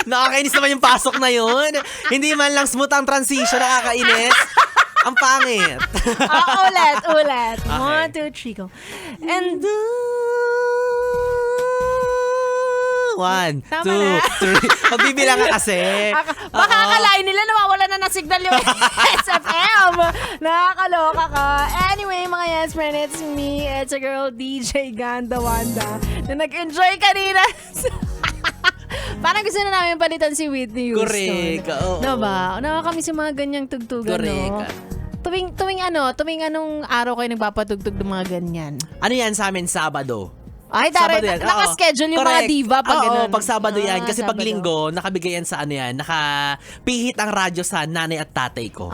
Nakakainis naman yung pasok na yun. Hindi man lang smooth ang transition, nakakainis. Ang pangit. Ulit. Okay. 1, 2, 3, go. And 1, Tama 2, na. 3. Magbibilang ka kasi. Baka akalain nila nawawala na ng signal yung SFM. Nakakaloka ka. Anyway, mga yes friend, it's me. It's a girl, DJ Ganda Wanda, na nag-enjoy kanina. Parang gusto na namin palitan si Whitney Houston. Correct. Oo. Diba? Nakakamiss yung mga ganyang tugtugan, Correct. no? Tuwing anong araw kayo nagpapatugtog ng mga ganyan? Ano yan sa amin, Sabado? Ay, Sabado yan. Oo. nakaschedule yung mga Correct. diva pag Oo, ganun. pag Sabado yan. Kasi pag Sabado. Linggo, nakabigay yan sa ano yan, nakapihit ang radyo sa nanay at tatay ko.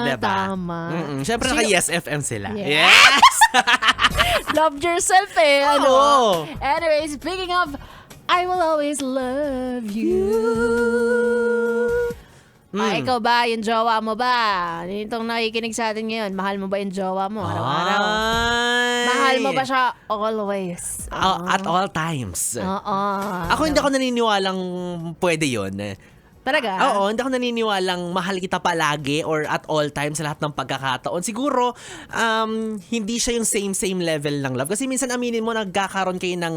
Diba? Tama. Siyempre, Sino- naka-Yes FM sila. Yeah. Yes! Loved yourself eh. Ano? Oo. Anyway, speaking of, I will always love you. Ikaw ba? Yung jowa mo ba? Itong nakikinig sa atin ngayon, mahal mo ba yung jowa mo araw-araw? Ay. Mahal mo ba siya always? At all times. Oo. Ako hindi ako naniniwalang pwede yun. Talaga? Oo, hindi ako naniniwalang mahal kita palagi or at all times sa lahat ng pagkakataon. Siguro, hindi siya yung same level ng love. Kasi minsan aminin mo, nagkakaroon kayo ng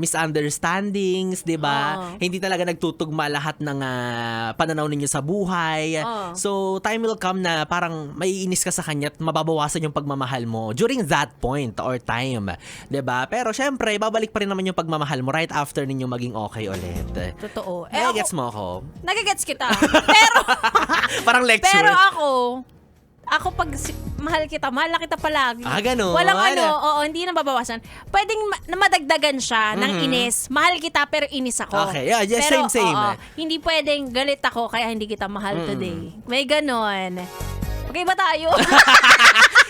misunderstandings, di ba? Oo. Hindi talaga nagtutugma lahat ng pananaw ninyo sa buhay. Oo. So, time will come na parang maiinis ka sa kanya at mababawasan yung pagmamahal mo during that point or time. Di ba? Pero syempre, babalik pa rin naman yung pagmamahal mo right after ninyo maging okay ulit. Totoo. Gets mo ako? Nagigets kita. Pero, Parang lecture. pero ako pag mahal na kita palagi. Ganun. Walang hindi na babawasan. Pwedeng madagdagan siya ng inis. Mahal kita pero inis ako. Okay, yeah, pero, same. Hindi pwedeng galit ako kaya hindi kita mahal today. May ganon. Okay ba tayo?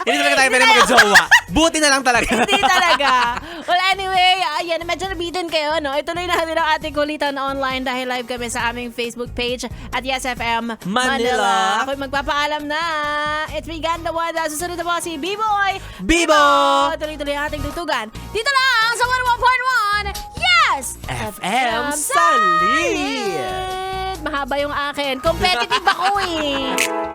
Hindi talaga tayo pwede mag-jowa. Buti na lang talaga. Hindi talaga. Well, anyway, ayan, medyo nabitin kayo, no? Ituloy natin ang ating kulitan online dahil live kami sa aming Facebook page at Yes FM Manila. Ako'y magpapaalam na. It's me, Ganda Wanda. Susunod na po si B-Boy. Bibo! Tuloy-tuloy ang ating tutugan. Dito lang sa 101.1 Yes! FM Solid! Mahaba yung akin. Competitive ako eh.